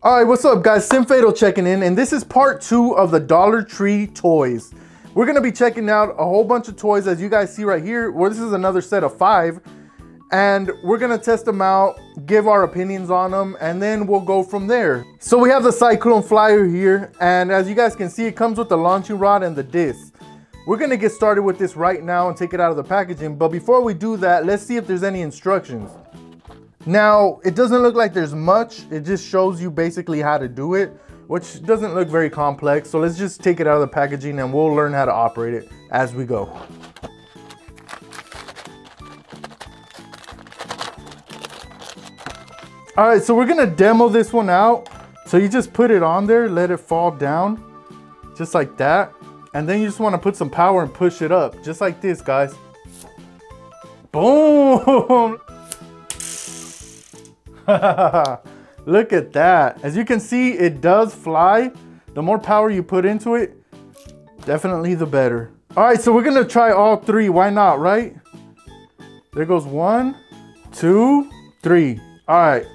All right, what's up guys? Simfatal checking in, and this is part 2 of the Dollar Tree toys. We're gonna be checking out a whole bunch of toys as you guys see right here. Well, this is another set of 5, and we're gonna test them out, give our opinions on them, and then we'll go from there. So we have the Cyclone Flyer here, and as you guys can see, it comes with the launching rod and the disc. We're gonna get started with this right now and take it out of the packaging, but before we do that, let's see if there's any instructions. Now, it doesn't look like there's much. It just shows you basically how to do it, which doesn't look very complex. So let's just take it out of the packaging and we'll learn how to operate it as we go. All right, so we're gonna demo this one out. So you just put it on there, let it fall down, just like that. And then you just wanna put some power and push it up, just like this, guys. Boom! Look at that. As you can see, it does fly. The more power you put into it, definitely the better. All right, so we're gonna try all 3. Why not, right? There goes 1, 2, 3. All right.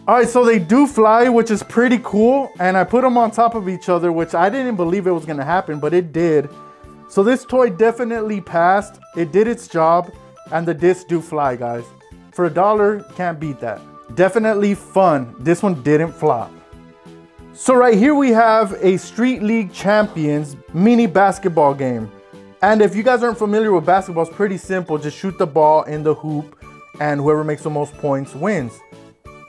All right, so they do fly, which is pretty cool. And I put them on top of each other, which I didn't believe it was gonna happen, but it did. So this toy definitely passed. It did its job. And the discs do fly, guys. For $1, can't beat that. Definitely fun. This one didn't flop. So right here we have a Street League Champions mini basketball game. And if you guys aren't familiar with basketball, it's pretty simple. Just shoot the ball in the hoop and whoever makes the most points wins.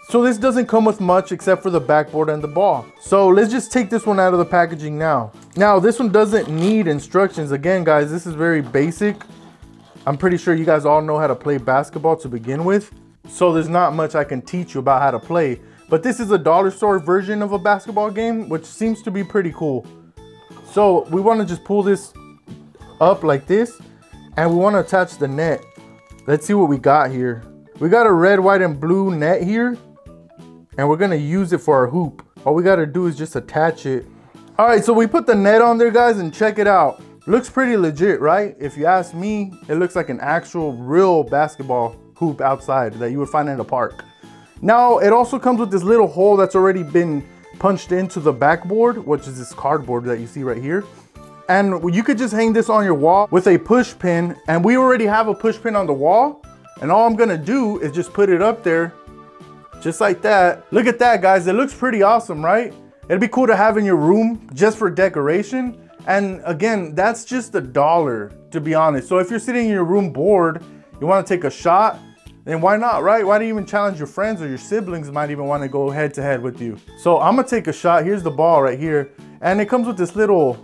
So this doesn't come with much except for the backboard and the ball. So let's just take this one out of the packaging now. Now this one doesn't need instructions. Again, guys, this is very basic. I'm pretty sure you guys all know how to play basketball to begin with. So there's not much I can teach you about how to play. But this is a dollar store version of a basketball game, which seems to be pretty cool. So we want to just pull this up like this, and we want to attach the net. Let's see what we got here. We got a red, white, and blue net here, and we're going to use it for our hoop. All we got to do is just attach it. All right, so we put the net on there, guys, and check it out. Looks pretty legit, right? If you ask me, it looks like an actual real basketball hoop outside that you would find in a park. Now, it also comes with this little hole that's already been punched into the backboard, which is this cardboard that you see right here. And you could just hang this on your wall with a push pin, and we already have a push pin on the wall. And all I'm gonna do is just put it up there, just like that. Look at that, guys. It looks pretty awesome, right? It'd be cool to have in your room just for decoration. And again, that's just $1, to be honest. So if you're sitting in your room bored, you want to take a shot, then why not, right? Why don't you even challenge your friends, or your siblings might even want to go head to head with you. So I'm gonna take a shot. Here's the ball right here. And it comes with this little,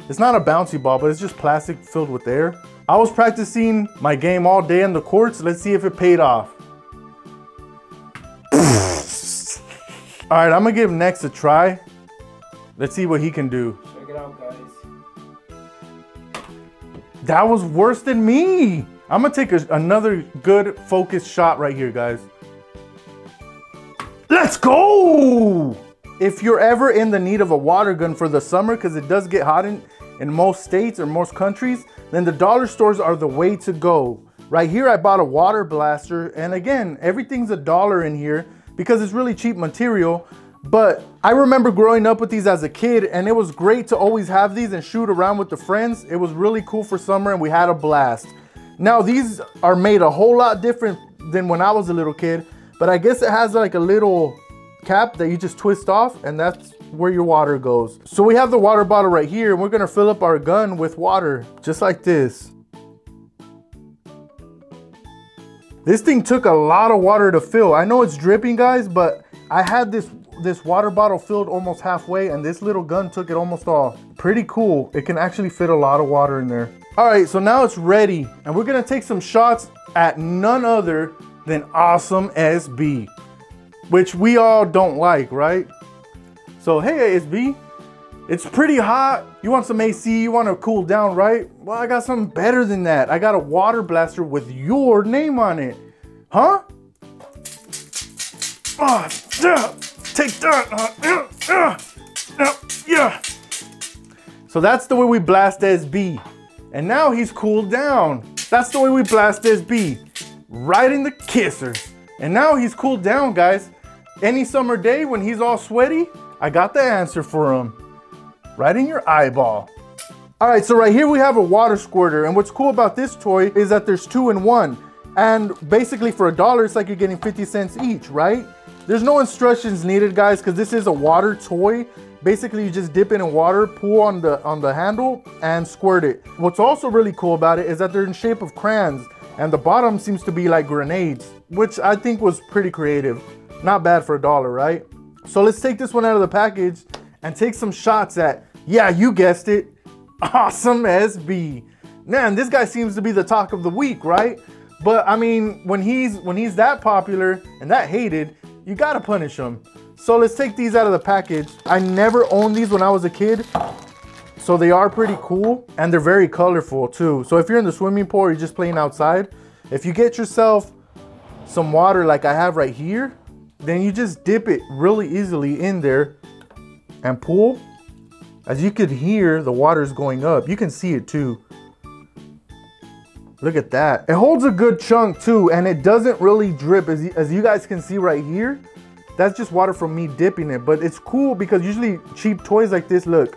it's not a bouncy ball, but it's just plastic filled with air. I was practicing my game all day in the courts. Let's see if it paid off. All right, I'm gonna give Nex a try. Let's see what he can do. Check it out, guys. That was worse than me. I'm gonna take another good focused shot right here, guys. Let's go! If you're ever in the need of a water gun for the summer, because it does get hot in most states or most countries, then the dollar stores are the way to go. Right here, I bought a water blaster. And again, everything's $1 in here because it's really cheap material. But I remember growing up with these as a kid, and it was great to always have these and shoot around with the friends. It was really cool for summer and we had a blast. Now these are made a whole lot different than when I was a little kid, but I guess it has like a little cap that you just twist off, and that's where your water goes. So we have the water bottle right here, and we're gonna fill up our gun with water, just like this. This thing took a lot of water to fill. I know it's dripping, guys, but I had this water bottle filled almost halfway, and this little gun took it almost all. Pretty cool. It can actually fit a lot of water in there. All right, so now it's ready, and we're gonna take some shots at none other than Awesome SB, which we all don't like, right? So hey, SB, it's pretty hot. You want some AC, you wanna cool down, right? Well, I got something better than that. I got a water blaster with your name on it. Huh? Yeah. Take that. Yeah. So that's the way we blast SB. And now he's cooled down. That's the way we blast SB. Right in the kisser. And now he's cooled down, guys. Any summer day when he's all sweaty, I got the answer for him. Right in your eyeball. All right, so right here we have a water squirter. And what's cool about this toy is that there's 2 in 1. And basically for $1, it's like you're getting 50 cents each, right? There's no instructions needed, guys, because this is a water toy. Basically, you just dip it in water, pull on the handle, and squirt it. What's also really cool about it is that they're in shape of crayons, and the bottom seems to be like grenades, which I think was pretty creative. Not bad for $1, right? So let's take this one out of the package and take some shots at, yeah, you guessed it, Awesome SB. Man, this guy seems to be the talk of the week, right? But I mean, when he's that popular and that hated, you gotta punish him. So let's take these out of the package. I never owned these when I was a kid, so they are pretty cool and they're very colorful too. So if you're in the swimming pool or you're just playing outside, if you get yourself some water like I have right here, then you just dip it really easily in there and pull. As you could hear, the water's going up. You can see it too. Look at that. It holds a good chunk too, and it doesn't really drip. As you guys can see right here, that's just water from me dipping it. But it's cool because usually cheap toys like this, look,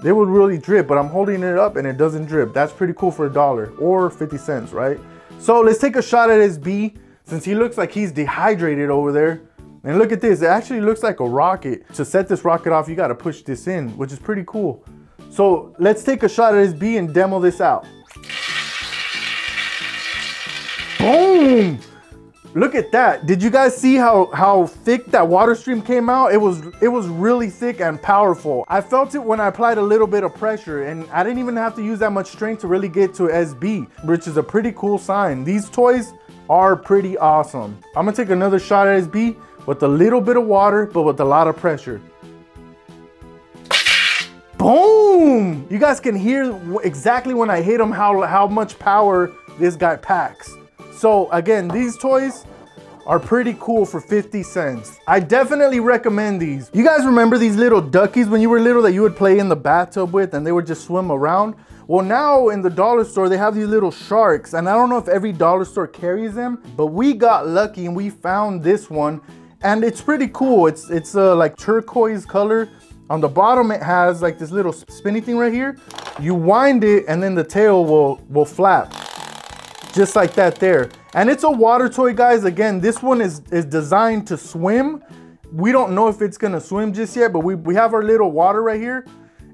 they would really drip, but I'm holding it up and it doesn't drip. That's pretty cool for $1 or 50 cents, right? So let's take a shot at SB since he looks like he's dehydrated over there. And look at this, it actually looks like a rocket. To set this rocket off, you gotta push this in, which is pretty cool. So let's take a shot at SB and demo this out. Boom! Look at that. Did you guys see how thick that water stream came out? It was really thick and powerful. I felt it when I applied a little bit of pressure, and I didn't even have to use that much strength to really get to SB, which is a pretty cool sign. These toys are pretty awesome. I'm gonna take another shot at SB with a little bit of water, but with a lot of pressure. Boom! You guys can hear exactly when I hit him how much power this guy packs. So again, these toys are pretty cool for 50 cents. I definitely recommend these. You guys remember these little duckies when you were little that you would play in the bathtub with and they would just swim around? Well, now in the dollar store, they have these little sharks, and I don't know if every dollar store carries them, but we got lucky and we found this one, and it's pretty cool. It's like turquoise color. On the bottom, it has like this little spinny thing right here. You wind it and then the tail will flap. Just like that there. And it's a water toy, guys. Again, this one is designed to swim. We don't know if it's gonna swim just yet, but we have our little water right here,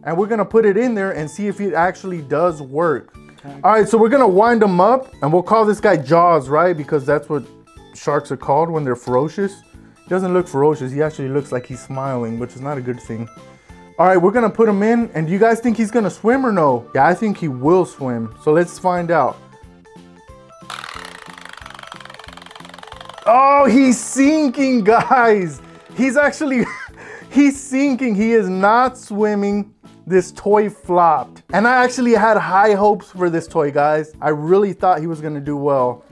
and we're gonna put it in there and see if it actually does work. Okay. All right, so we're gonna wind them up, and we'll call this guy Jaws, right? Because that's what sharks are called when they're ferocious. He doesn't look ferocious. He actually looks like he's smiling, which is not a good thing. All right, we're gonna put him in, and do you guys think he's gonna swim or no? Yeah, I think he will swim. So let's find out. Oh, he's sinking, guys. He's actually, he's sinking. He is not swimming. This toy flopped. And I actually had high hopes for this toy, guys. I really thought he was gonna do well.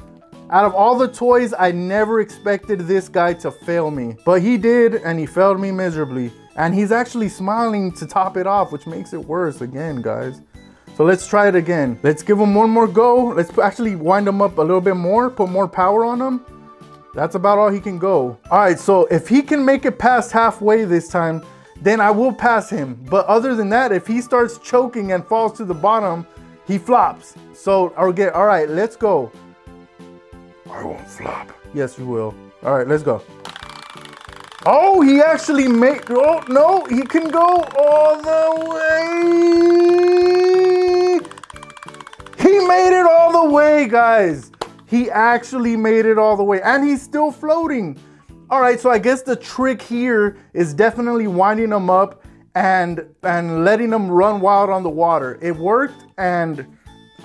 Out of all the toys, I never expected this guy to fail me. But he did, and he failed me miserably. And he's actually smiling to top it off, which makes it worse again, guys. So let's try it again. Let's give him one more go. Let's actually wind him up a little bit more, put more power on him. That's about all he can go. All right, so if he can make it past halfway this time, then I will pass him. But other than that, if he starts choking and falls to the bottom, he flops. So, all right, let's go. I won't flop. Yes, you will. All right, let's go. Oh, he actually made, oh no, he can go all the way. He made it all the way, guys. He actually made it all the way, and he's still floating. All right, so I guess the trick here is definitely winding him up and letting him run wild on the water. It worked, and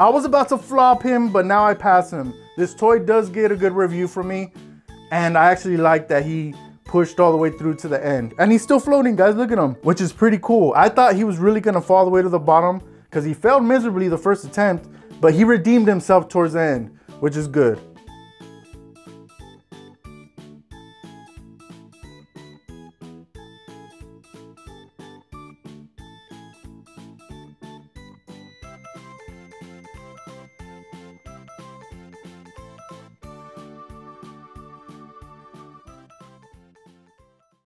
I was about to flop him, but now I pass him. This toy does get a good review from me, and I actually like that he pushed all the way through to the end. And he's still floating, guys, look at him, which is pretty cool. I thought he was really gonna fall all the way to the bottom because he failed miserably the first attempt, but he redeemed himself towards the end, which is good.